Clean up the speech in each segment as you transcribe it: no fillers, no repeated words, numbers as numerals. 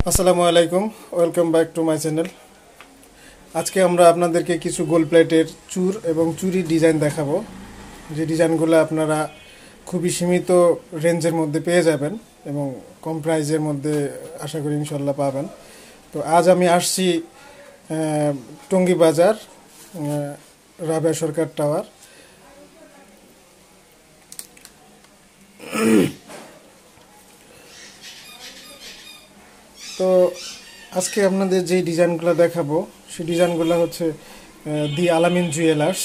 আসসালামু আলাইকুম, welcome back to my channel. আজকে আমরা আপনাদেরকে কিছু গোল্ড প্লেটের চূড় এবং চুড়ি ডিজাইন দেখাবো, যে ডিজাইনগুলো আপনারা খুবই সীমিত রেঞ্জের মধ্যে পেয়ে যাবেন এবং কম প্রাইজের মধ্যে আশা করি ইনশাল্লাহ পাবেন। তো আজ আমি আসছি টঙ্গী বাজার, রাবেয়া সরকার টাওয়ার। তো আজকে আপনাদের যে ডিজাইনগুলো দেখাবো সেই ডিজাইনগুলো হচ্ছে দি আলামিন জুয়েলার্স,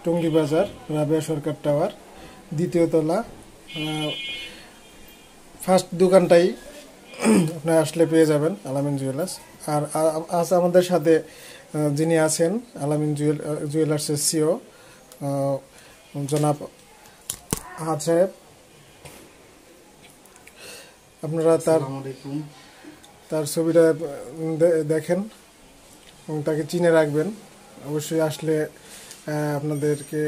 টঙ্গী বাজার, রাবেয়া সরকার টাওয়ার, দ্বিতীয় তলা। ফার্স্ট দোকানটাই আপনি আসলে পেয়ে যাবেন আলামিন জুয়েলার্স। আর আজ আমাদের সাথে যিনি আছেন আলামিন জুয়েলার্সের সিও জনাব আহাদ সাহেব। আপনারা তার ছবিটা দেখেন এবং তাকে চিনে রাখবেন। অবশ্যই আসলে আপনাদেরকে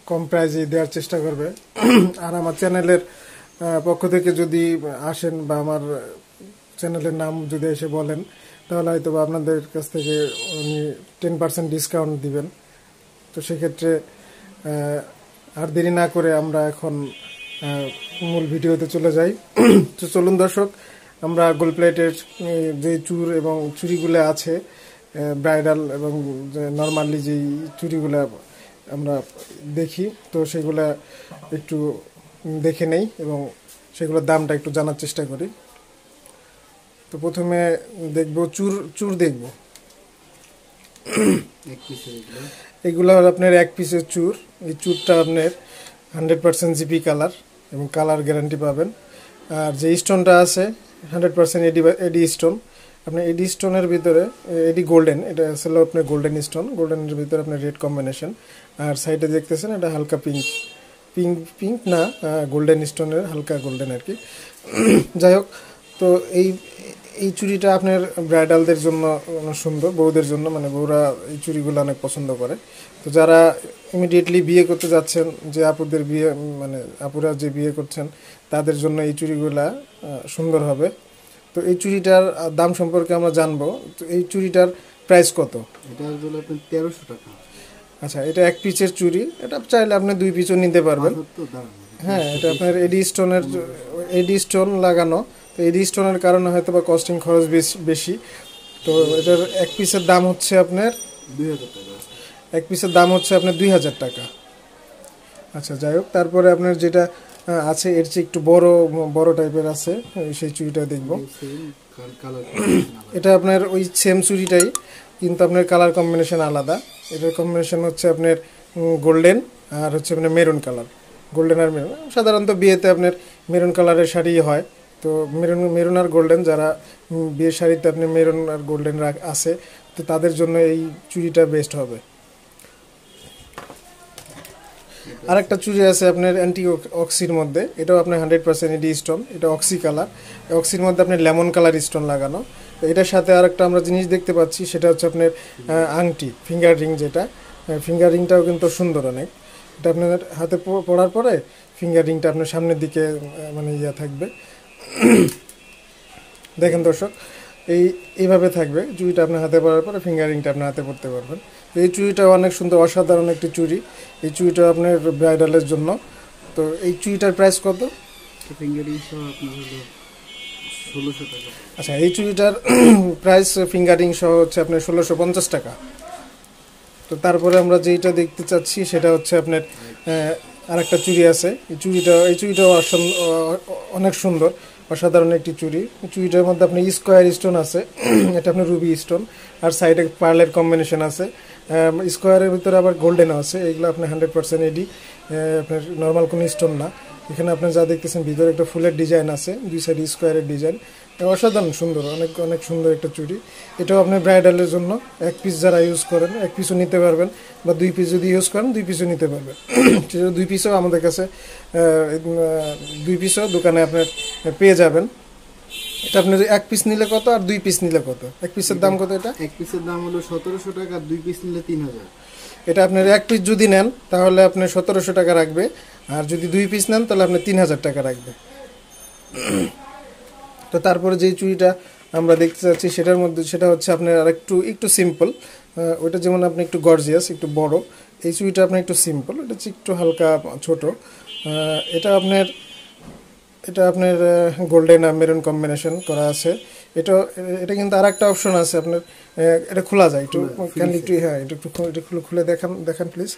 কম প্রাইজে দেওয়ার চেষ্টা করবে। আর আমার চ্যানেলের পক্ষ থেকে যদি আসেন বা আমার চ্যানেলের নাম যদি এসে বলেন, তাহলে হয়তো আপনাদের কাছ থেকে উনি 10% ডিসকাউন্ট দিবেন। তো সেক্ষেত্রে আর দেরি না করে আমরা এখন মূল ভিডিওতে চলে যাই। তো চলুন দর্শক, আমরা গোল্ড প্লেটের যে চূড় এবং চুড়িগুলো আছে, ব্রাইডাল এবং নর্মালি যেই চুড়িগুলো আমরা দেখি, তো সেগুলা একটু দেখে নেই এবং সেগুলোর দামটা একটু জানার চেষ্টা করি। তো প্রথমে দেখব চূড় দেখব। এগুলো হলো আপনার এক পিসের চূড়। এই চূড়টা আপনার 100% জিপি কালার এবং কালার গ্যারান্টি পাবেন। আর যে স্টোনটা আছে 100% এডি স্টোন। আপনার এডি স্টোনের ভিতরে এডি গোল্ডেন, এটা আসলে আপনার গোল্ডেন স্টোন, গোল্ডেনের ভিতরে আপনার রেড কম্বিনেশন। আর সাইডে দেখতেছেন এটা হালকা পিঙ্ক না, গোল্ডেন স্টোনের হালকা গোল্ডেন আর কি। যাই হোক, তো এই চুড়িটা আপনার ব্রাইডালদের জন্য সুন্দর, বউদের জন্য, মানে বউরা এই চুড়িগুলো অনেক পছন্দ করে। তো যারা ইমিডিয়েটলি বিয়ে করতে যাচ্ছেন, যে আপুদের বিয়ে, মানে আপুরা যে বিয়ে করছেন, তাদের জন্য এই চুড়িগুলা সুন্দর হবে। তো এই চুড়িটার দাম সম্পর্কে আমরা জানবো। তো এই চুড়িটার প্রাইস কত? এটা হলো আপনার 1300 টাকা। আচ্ছা, এটা এক পিসের চুড়ি। এটা চাইলে আপনি দুই পিসও নিতে পারবেন। হ্যাঁ, এটা আপনার এডি স্টোন লাগানো। তো এডি স্টোনের কারণে হয়তো বা কস্টিং খরচ বেশি। তো এটার এক পিসের দাম হচ্ছে আপনার 2000 টাকা। এক পিসের দাম হচ্ছে আপনার 2000 টাকা। আচ্ছা, যাই হোক, তারপরে আপনার যেটা আছে এর চেয়ে একটু বড় টাইপের আছে, সেই চুড়িটা দেখব। এটা আপনার ওই সেম চুড়িটাই, কিন্তু আপনার কালার কম্বিনেশন আলাদা। এটার কম্বিনেশন হচ্ছে আপনার গোল্ডেন আর হচ্ছে আপনার মেরুন কালার। গোল্ডেন আর মেরুন, সাধারণত বিয়েতে আপনার মেরুন কালারের শাড়ি হয়। তো মেরুন আর গোল্ডেন, যারা বিয়ের শাড়িতে আপনি মেরুন আর গোল্ডেন আছে, তো তাদের জন্য এই চুড়িটা বেস্ট হবে। আর একটা চুড়ি আছে আপনার অ্যান্টি অক্সির মধ্যে, এটাও আপনার 100% এডি স্টোন। এটা অক্সি কালার, অক্সির মধ্যে আপনার লেমন কালার স্টোন লাগানো। তো এটার সাথে আর একটা আমরা জিনিস দেখতে পাচ্ছি, সেটা হচ্ছে আপনার আংটি, ফিঙ্গার রিং। যেটা ফিঙ্গার রিংটাও কিন্তু সুন্দর অনেক। এটা আপনার হাতে পরার পরে ফিঙ্গার রিংটা আপনার সামনের দিকে মানে থাকবে। দেখেন দর্শক, এইভাবে থাকবে চুড়িটা আপনার হাতে পরার পরে, ফিঙ্গার রিংটা আপনার হাতে পরতে পারবেন। তো এই চুড়িটা অনেক সুন্দর, অসাধারণ একটি চুড়ি। এই চুড়িটা আপনার ব্রাইডালের জন্য। তো এই চুড়িটার প্রাইস কত? ফিঙ্গার রিং সহ আপনার হলো 1600 টাকা। আচ্ছা, এই চুড়িটার প্রাইস ফিঙ্গার রিং সহ হচ্ছে আপনার 1650 টাকা। তো তারপরে আমরা যেটা দেখতে চাচ্ছি সেটা হচ্ছে আপনার আর একটা চুড়ি আছে। এই চুড়িটাও অনেক সুন্দর, অসাধারণ একটি চুড়ি। চুড়িটার মধ্যে আপনার স্কোয়ার স্টোন আছে, এটা আপনার রুবি স্টোন, আর সাইডে পার্লের কম্বিনেশন আছে। স্কোয়ারের ভিতরে আবার গোল্ডেনও আছে। এগুলো আপনার 100% এডি, আপনার নর্মাল কোনো স্টোন না। এখানে আপনি যা দেখতেছেন ভিতরে একটা ফুলের ডিজাইন আছে, দুই সাইড স্কোয়ারের ডিজাইন। অসাধারণ সুন্দর, অনেক সুন্দর একটা চুড়ি। এটাও আপনার ব্রাইডালের জন্য। এক পিস যারা ইউজ করেন এক পিসও নিতে পারবেন, বা দুই পিস যদি ইউজ করেন দুই পিসও নিতে পারবেন। দুই পিসও আমাদের কাছে, দুই পিসও দোকানে আপনার পেয়ে যাবেন। এটা আপনার এক পিস নিলে কত আর দুই পিস নিলে কত? এক পিসের দাম কত? এটা এক পিসের দাম হলো 1700 টাকা, আর দুই পিস নিলে 3000। এটা আপনার এক পিস যদি নেন তাহলে আপনার 1700 টাকা রাখবে, আর যদি দুই পিস নেন তাহলে আপনার 3000 টাকা রাখবে। তো তারপরে যেই চুড়িটা আমরা দেখতে চাচ্ছি সেটার মধ্যে, সেটা হচ্ছে আপনার আর একটু সিম্পল। ওইটা যেমন আপনি একটু গর্জিয়াস, একটু বড়, এই চুড়িটা আপনার একটু সিম্পল, এটা হচ্ছে একটু হালকা ছোট। এটা আপনার গোল্ডেন আর মেরুন কম্বিনেশন করা আছে। এটা কিন্তু আর একটা অপশন আছে আপনার, এটা খোলা যায় একটু, একটু হ্যাঁ এটা খুলে দেখান প্লিজ।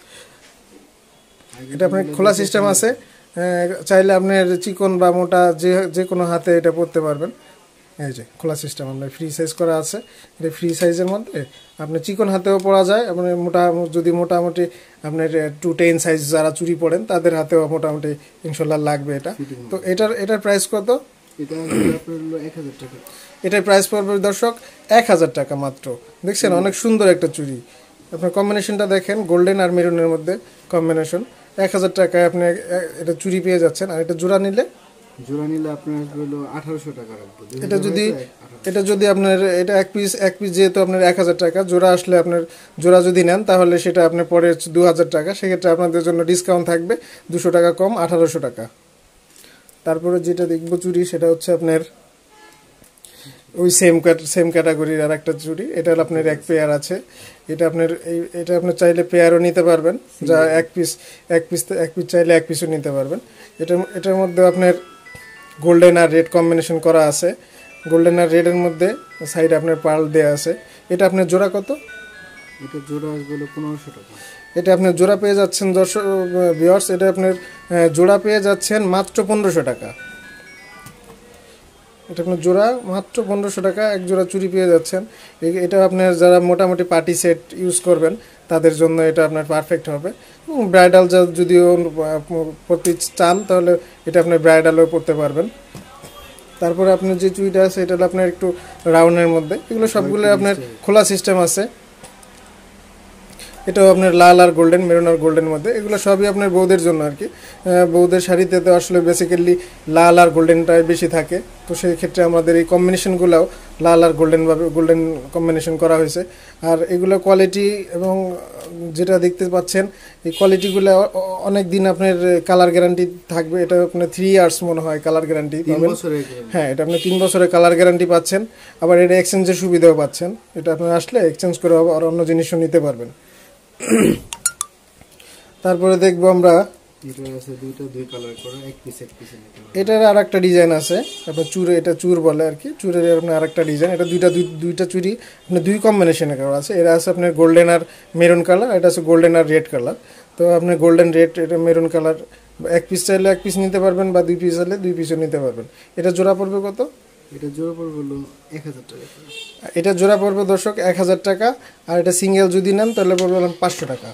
এটা আপনার খোলা সিস্টেম আছে, চাইলে আপনার চিকন বা মোটা যে কোনো হাতে এটা পরতে পারবেন। এই যে খোলা সিস্টেম আপনার ফ্রি সাইজ করা আছে, এটা ফ্রি সাইজের মধ্যে আপনি চিকন হাতেও পরা যায়, আপনার মোটামুটি আপনার 210 সাইজ যারা চুরি পরেন তাদের হাতেও মোটামুটি ইনশাল্লাহ লাগবে এটা। তো এটার প্রাইস কত? এটা আপনার হলো 1000 টাকা। এটার প্রাইস পড়বে দর্শক 1000 টাকা মাত্র। দেখছেন অনেক সুন্দর একটা চুড়ি, আপনার কম্বিনেশনটা দেখেন, গোল্ডেন আর মেরুনের মধ্যে কম্বিনেশন। 1000 টাকায় আপনি এটা চুড়ি পেয়ে যাচ্ছেন। আর এটা জোড়া নিলে আপনার হলো 1800 টাকা রাখবো। এটা যদি আপনার এটা এক পিস যেহেতু আপনার 1000 টাকা, জোড়া আসলে আপনার জোড়া যদি নেন তাহলে সেটা আপনার পরে 2000 টাকা, সেক্ষেত্রে আপনাদের জন্য ডিসকাউন্ট থাকবে 200 টাকা কম, 1800 টাকা। তারপরে যেটা দেখবো চুড়ি, সেটা হচ্ছে আপনার ওই সেম ক্যাটাগরির আর একটা চুড়ি। এটা আপনার এক পেয়ার আছে, এটা আপনার চাইলে পেয়ারও নিতে পারবেন, যা এক পিস চাইলে এক পিসও নিতে পারবেন। এটার মধ্যে আপনার গোল্ডেন আর রেড কম্বিনেশন করা আছে, গোল্ডেন আর রেডের মধ্যে সাইডে আপনার পার্ল দেওয়া আছে। এটা আপনার জোড়া কত? এটা জোড়া হলো 1500 টাকা। এটা আপনার জোড়া পেয়ে যাচ্ছেন দর্শক ভিউয়ার্স, এটা আপনার জোড়া পেয়ে যাচ্ছেন মাত্র 1500 টাকা। এটা আপনার জোড়া মাত্র 1500 টাকা, এক জোড়া চুড়ি পেয়ে যাচ্ছেন। এটা আপনার যারা মোটামুটি পার্টি সেট ইউজ করবেন তাদের জন্য এটা আপনার পারফেক্ট হবে। ব্রাইডাল যদিও পরতে চান তাহলে এটা আপনার ব্রাইডালও পরতে পারবেন। তারপরে আপনার যে চুড়িটা আছে এটা আপনার একটু রাউন্ডের মধ্যে, এগুলো সবগুলো আপনার খোলা সিস্টেম আছে। এটাও আপনার লাল আর গোল্ডেন, মেরুন আর গোল্ডেন মধ্যে, এগুলো সবই আপনার বউদের জন্য আর কি। বউদের শাড়িতে তো আসলে বেসিক্যালি লাল আর গোল্ডেনটাই বেশি থাকে, তো সেই ক্ষেত্রে আমাদের এই কম্বিনেশনগুলোও লাল আর গোল্ডেন কম্বিনেশন করা হয়েছে। আর এগুলো কোয়ালিটি এবং যেটা দেখতে পাচ্ছেন এই কোয়ালিটিগুলো অনেক দিন আপনার কালার গ্যারান্টি থাকবে। এটা আপনার 3 ইয়ার্স মনে হয় কালার গ্যারান্টি পাবেন। হ্যাঁ, এটা আপনি 3 বছরের কালার গ্যারান্টি পাচ্ছেন, আবার এটা এক্সচেঞ্জের সুবিধাও পাচ্ছেন। এটা আপনার আসলে এক্সচেঞ্জ করে আর অন্য জিনিসও নিতে পারবেন। তারপরে দেখবো আমরা এটার আর একটা ডিজাইন আছে, আপনার চুরে, এটা চুর বলে আর কি, চুরের আপনার আর একটা ডিজাইন। এটা দুইটা চুরি আপনার 2 কম্বিনেশনে করা আছে। এটা আছে আপনার গোল্ডেন আর মেরুন কালার, এটা আছে গোল্ডেন আর রেড কালার। তো আপনি গোল্ডেন রেড, এটা মেরুন কালার, এক পিস চাইলে এক পিস নিতে পারবেন, বা 2 পিস চাইলে 2 পিসও নিতে পারবেন। এটা জোড়া পড়বে কত? এটা জোড়া পড়বে হলো 1000 টাকা। এটা জোড়া পড়বে দর্শক 1000 টাকা, আর এটা সিঙ্গেল যদি নেন তাহলে পড়বে 500 টাকা।